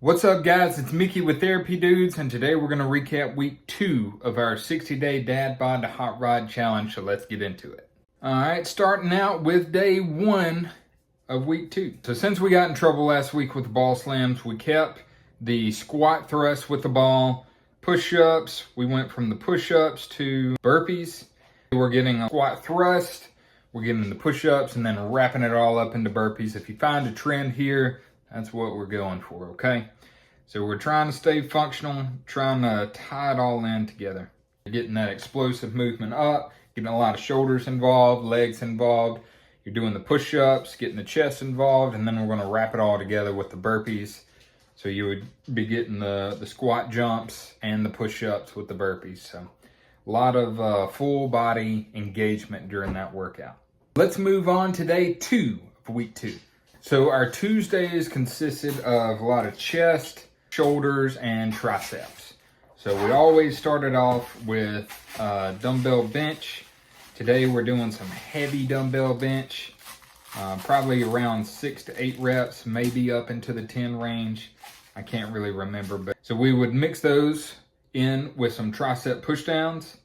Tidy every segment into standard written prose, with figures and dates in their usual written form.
What's up, guys? It's Mickey with Therapy Dudes, and today we're going to recap week 2 of our 60-day Dad Bod to Hot Rod Challenge, so let's get into it. Alright, starting out with day 1 of week 2. So since we got in trouble last week with the ball slams, we kept the squat thrust with the ball, push-ups. We went from the push-ups to burpees. We're getting a squat thrust, we're getting the push-ups, and then wrapping it all up into burpees. If you find a trend here, that's what we're going for, okay? So we're trying to stay functional, trying to tie it all in together. Getting that explosive movement up, getting a lot of shoulders involved, legs involved. You're doing the push-ups, getting the chest involved, and then we're gonna wrap it all together with the burpees. So you would be getting the squat jumps and the push-ups with the burpees. So a lot of full body engagement during that workout. Let's move on to day 2 of week 2. So our Tuesdays consisted of a lot of chest, shoulders, and triceps. So we always started off with dumbbell bench. Today we're doing some heavy dumbbell bench, probably around 6 to 8 reps, maybe up into the 10 range. I can't really remember, but so we would mix those in with some tricep pushdowns,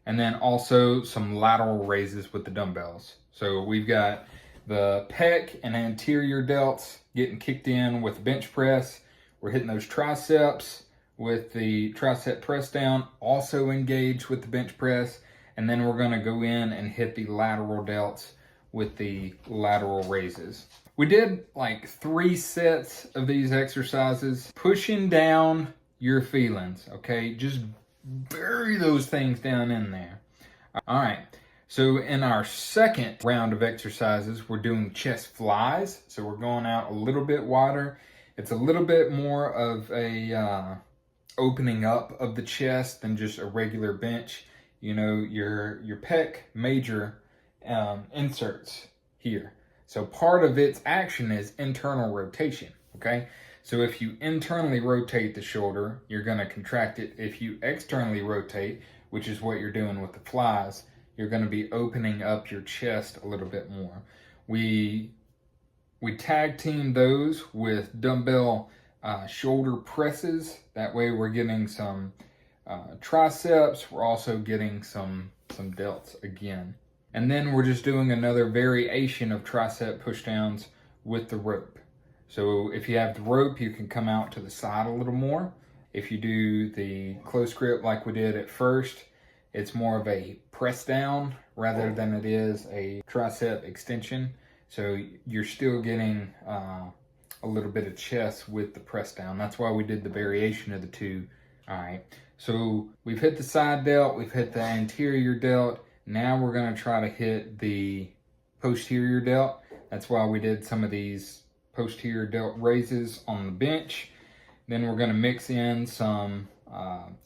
and then also some lateral raises with the dumbbells. So we've got the pec and anterior delts getting kicked in with the bench press. We're hitting those triceps with the tricep press down, also engaged with the bench press. And then we're gonna go in and hit the lateral delts with the lateral raises. We did like 3 sets of these exercises, pushing down your feelings, okay? Just bury those things down in there. All right. So in our second round of exercises, we're doing chest flies. So we're going out a little bit wider. It's a little bit more of a opening up of the chest than just a regular bench. You know, your pec major inserts here. So part of its action is internal rotation, okay? So if you internally rotate the shoulder, you're gonna contract it. If you externally rotate, which is what you're doing with the flies, you're going to be opening up your chest a little bit more. We tag team those with dumbbell shoulder presses. That way we're getting some triceps. We're also getting some delts again. And then we're just doing another variation of tricep pushdowns with the rope. So if you have the rope, you can come out to the side a little more. If you do the close grip like we did at first, it's more of a press down rather than it is a tricep extension. So you're still getting a little bit of chest with the press down. That's why we did the variation of the two. All right, so we've hit the side delt, we've hit the anterior delt. Now we're gonna try to hit the posterior delt. That's why we did some of these posterior delt raises on the bench. Then we're gonna mix in some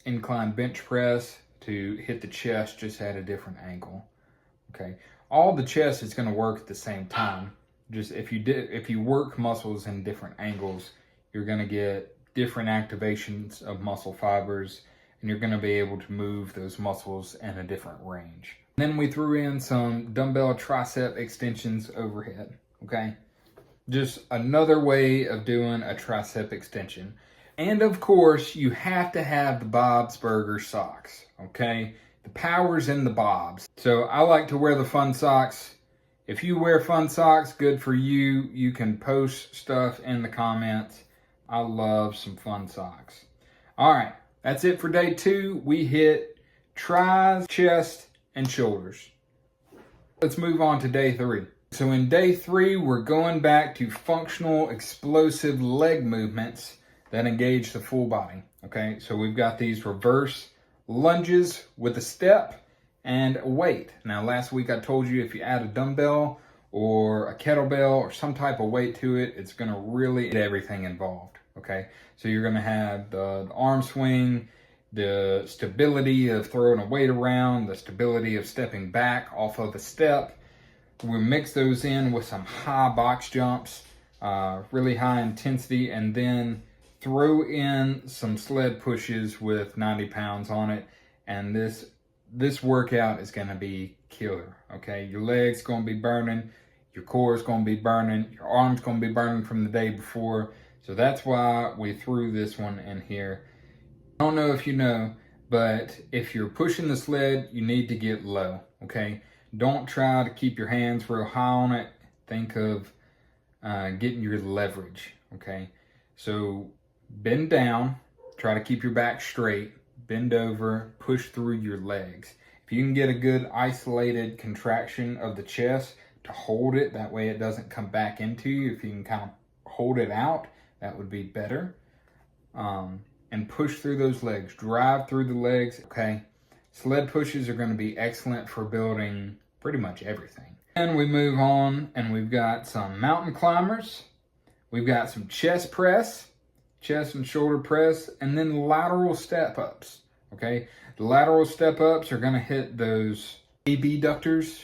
incline bench press to hit the chest just at a different angle. Okay, all the chest is going to work at the same time. Just if you work muscles in different angles, you're going to get different activations of muscle fibers, and you're going to be able to move those muscles in a different range. And then we threw in some dumbbell tricep extensions overhead. Okay, just another way of doing a tricep extension. And of course, you have to have the Bob's Burger socks, okay? The power's in the Bob's. So I like to wear the fun socks. If you wear fun socks, good for you. You can post stuff in the comments. I love some fun socks. All right, that's it for day 2. We hit tris, chest, and shoulders. Let's move on to day 3. So in day 3, we're going back to functional explosive leg movements that engage the full body, okay? So we've got these reverse lunges with a step and a weight. Now, last week I told you if you add a dumbbell or a kettlebell or some type of weight to it, it's gonna really get everything involved, okay? So you're gonna have the arm swing, the stability of throwing a weight around, the stability of stepping back off of a step. We mix those in with some high box jumps, really high intensity, and then throw in some sled pushes with 90 pounds on it, and this workout is gonna be killer, okay? Your legs gonna be burning, your core is gonna be burning, your arms gonna be burning from the day before. So that's why we threw this one in here. I don't know if you know, but if you're pushing the sled, you need to get low, okay? Don't try to keep your hands real high on it. Think of getting your leverage, okay? So bend down, try to keep your back straight, bend over, push through your legs. If you can get a good isolated contraction of the chest to hold it, that way it doesn't come back into you. If you can kind of hold it out, that would be better. And push through those legs, drive through the legs, okay? Sled pushes are gonna be excellent for building pretty much everything. And we move on and we've got some mountain climbers. We've got some chest press, chest and shoulder press, and then lateral step ups, okay? The lateral step ups are gonna hit those abductors,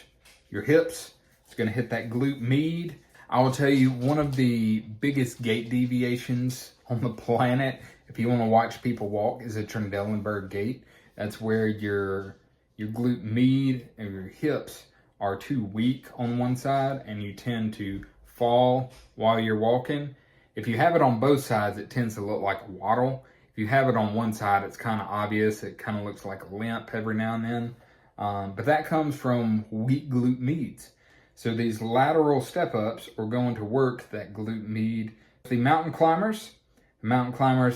your hips. It's gonna hit that glute med. I will tell you, one of the biggest gait deviations on the planet, if you want to watch people walk, is a Trendelenburg gait. That's where your glute med and your hips are too weak on one side and you tend to fall while you're walking. If you have it on both sides, it tends to look like a waddle. If you have it on one side, it's kind of obvious. It kind of looks like a limp every now and then. But that comes from weak glute meds. So these lateral step-ups are going to work that glute med. The mountain climbers,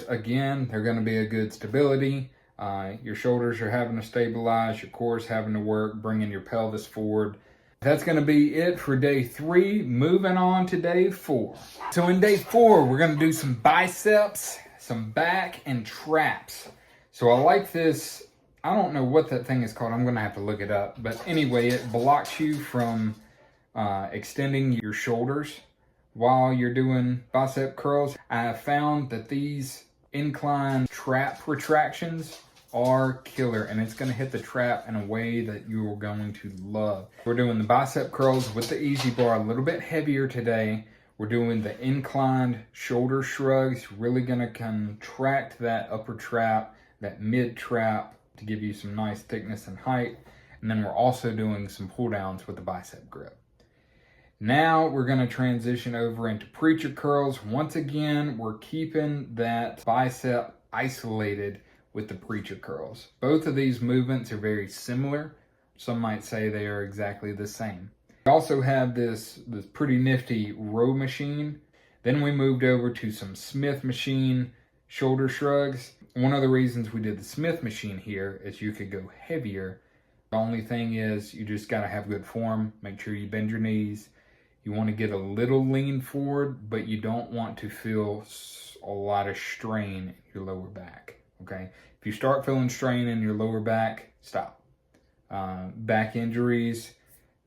again, they're going to be a good stability. Your shoulders are having to stabilize, your core is having to work, bringing your pelvis forward. That's going to be it for day 3. Moving on to day 4. So in day 4, we're going to do some biceps, some back, and traps. So I like this. I don't know what that thing is called. I'm going to have to look it up. But anyway, it blocks you from extending your shoulders while you're doing bicep curls. I have found that these incline trap retractions are killer, and it's going to hit the trap in a way that you're going to love. We're doing the bicep curls with the easy bar, a little bit heavier today. We're doing the inclined shoulder shrugs, really going to contract that upper trap, that mid trap, to give you some nice thickness and height. And then we're also doing some pull downs with the bicep grip. Now we're going to transition over into preacher curls. Once again, we're keeping that bicep isolated with the preacher curls. Both of these movements are very similar. Some might say they are exactly the same. We also have this pretty nifty row machine. Then we moved over to some Smith machine shoulder shrugs. One of the reasons we did the Smith machine here is you could go heavier. The only thing is you just got to have good form. Make sure you bend your knees. You want to get a little lean forward, but you don't want to feel a lot of strain in your lower back, okay? If you start feeling strain in your lower back, stop. Back injuries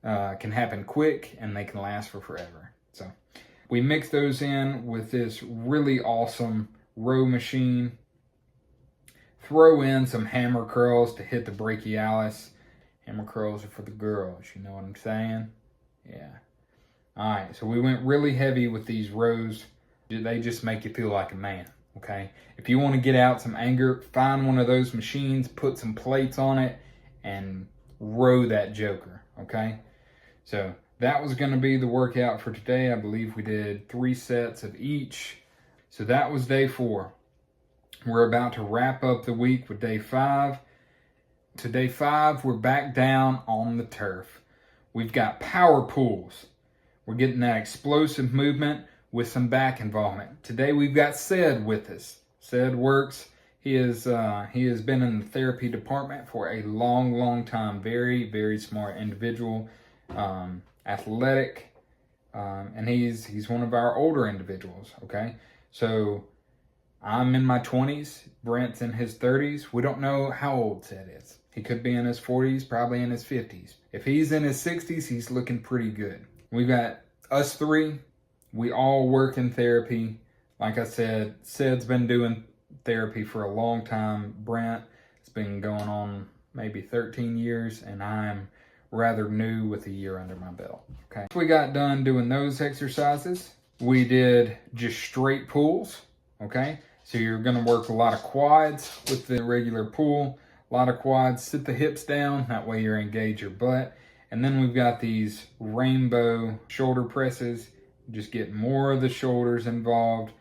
can happen quick and they can last for forever. So we mix those in with this really awesome row machine. Throw in some hammer curls to hit the brachialis. Hammer curls are for the girls, you know what I'm saying? Yeah. All right, so we went really heavy with these rows. They just make you feel like a man, okay? If you want to get out some anger, find one of those machines, put some plates on it, and row that joker, okay? So that was going to be the workout for today. I believe we did 3 sets of each. So that was day 4. We're about to wrap up the week with day 5. To day 5, we're back down on the turf. We've got power pulls. We're getting that explosive movement with some back involvement. Today we've got Sed with us. Sed works. He has been in the therapy department for a long time. Very, very smart individual, athletic, and he's one of our older individuals. Okay, so I'm in my 20s. Brent's in his 30s. We don't know how old Sed is. He could be in his 40s, probably in his 50s. If he's in his 60s, he's looking pretty good. We've got us 3. We all work in therapy. Like I said, Sed's been doing therapy for a long time. Brent, it's been going on maybe 13 years, and I'm rather new with a year under my belt. Okay. Once we got done doing those exercises, we did just straight pulls. Okay. So you're going to work a lot of quads with the regular pull. A lot of quads. Sit the hips down. That way you engage your butt. And then we've got these rainbow shoulder presses. Just get more of the shoulders involved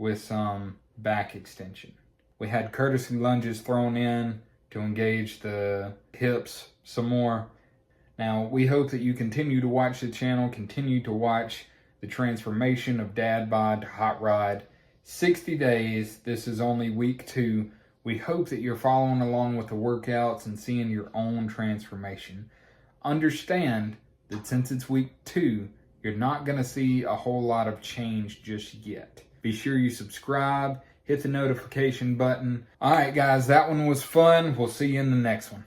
with some back extension. We had courtesy lunges thrown in to engage the hips some more. Now, we hope that you continue to watch the channel, continue to watch the transformation of dad bod to hot rod. 60 days, this is only week 2. We hope that you're following along with the workouts and seeing your own transformation. Understand that since it's week 2, you're not going to see a whole lot of change just yet. Be sure you subscribe, hit the notification button. All right, guys, that one was fun. We'll see you in the next one.